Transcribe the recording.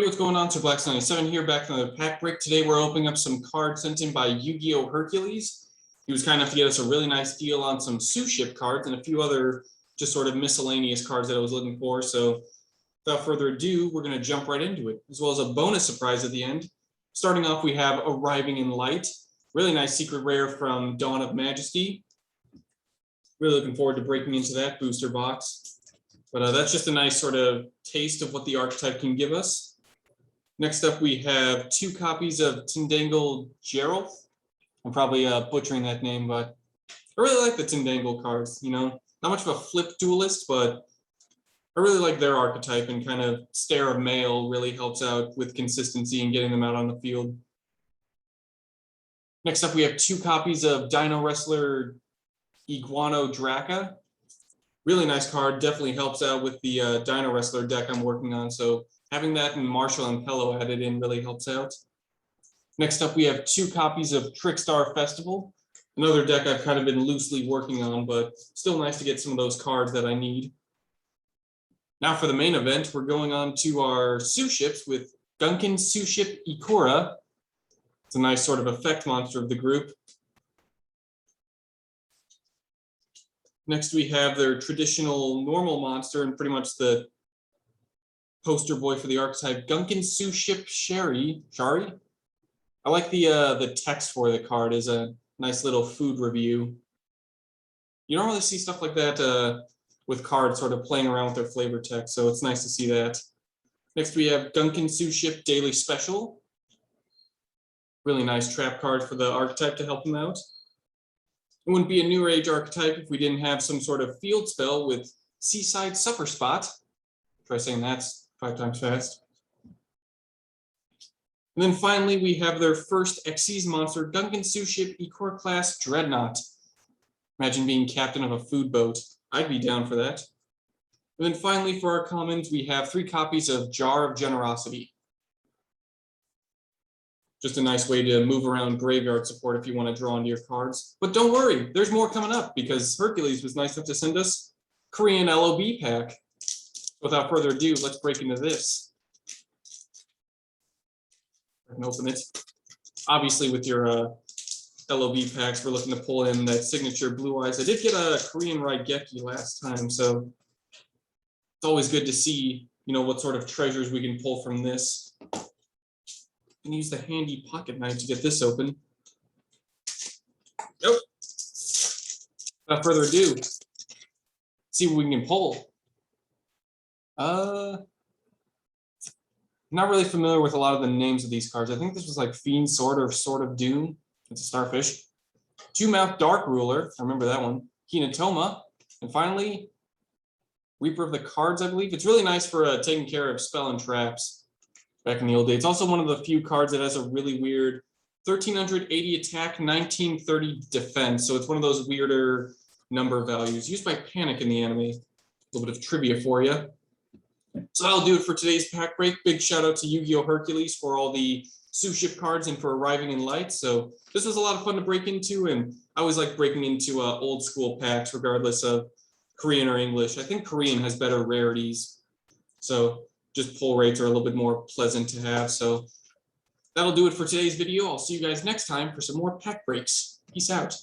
Hey, what's going on? So Black97 here, back from the pack break. Today we're opening up some cards sent in by YuGiOhHercules. He was kind enough to get us a really nice deal on some Sous Chips cards and a few other just sort of miscellaneous cards that I was looking for. So without further ado, we're going to jump right into it, as well as a bonus surprise at the end. Starting off, we have Arriving in Light. Really nice secret rare from Dawn of Majesty. Really looking forward to breaking into that booster box. But that's just a nice sort of taste of what the archetype can give us. Next up, we have 2 copies of Dangle Geralt. I'm probably butchering that name, but I really like the Dangle cards. You know, not much of a flip duelist, but I really like their archetype, and kind of Stare of Mail really helps out with consistency and getting them out on the field. Next up, we have 2 copies of Dino Wrestler YuGiOh Draka. Really nice card, definitely helps out with the Dino Wrestler deck I'm working on, so having that and Marshall and Pello added in really helps out. Next up, we have 2 copies of Trickstar Festival, another deck I've kind of been loosely working on, but still nice to get some of those cards that I need. Now for the main event, we're going on to our Sous Chips with Gunkan Suship Ikura. It's a nice sort of effect monster of the group. Next, we have their traditional normal monster and pretty much the poster boy for the archetype, Gunkan Suship Shari. I like the text for the card is a nice little food review. You don't really see stuff like that with cards sort of playing around with their flavor text, so it's nice to see that. Next, we have Gunkan Suship Daily Special. Really nice trap card for the archetype to help him out. It wouldn't be a New Age archetype if we didn't have some sort of field spell with Seaside Supper Spot. Try saying that 5 times fast. And then finally, we have their first Xyz monster, Gunkan Suship Ecor Class Dreadnought. Imagine being captain of a food boat. I'd be down for that. And then finally, for our commons, we have 3 copies of Jar of Generosity. Just a nice way to move around graveyard support if you want to draw into your cards. But don't worry, there's more coming up because Hercules was nice enough to send us Korean Lob Pack. Without further ado, let's break into this. I can open it. Obviously, with your Lob packs, we're looking to pull in that signature Blue Eyes. I did get a Korean Raigeki last time, so it's always good to see, you know, what sort of treasures we can pull from this. And use the handy pocket knife to get this open. Nope. Without further ado, see what we can pull. Not really familiar with a lot of the names of these cards. I think this was like Fiend Sword or Sword of Doom. It's a starfish. 2-Mouth Dark Ruler. I remember that one. Hinatoma. And finally, Reaper of the Cards, I believe. It's really nice for taking care of spell and traps back in the old days. It's also one of the few cards that has a really weird 1380 attack, 1930 defense. So it's one of those weirder number values used by Panic in the anime. A little bit of trivia for you. So that'll do it for today's pack break. Big shout out to YuGiOhHercules for all the Sous Chips cards and for Arriving in Light. So this was a lot of fun to break into, and I always like breaking into old school packs regardless of Korean or English. I think Korean has better rarities, so just pull rates are a little bit more pleasant to have. So that'll do it for today's video. I'll see you guys next time for some more pack breaks. Peace out.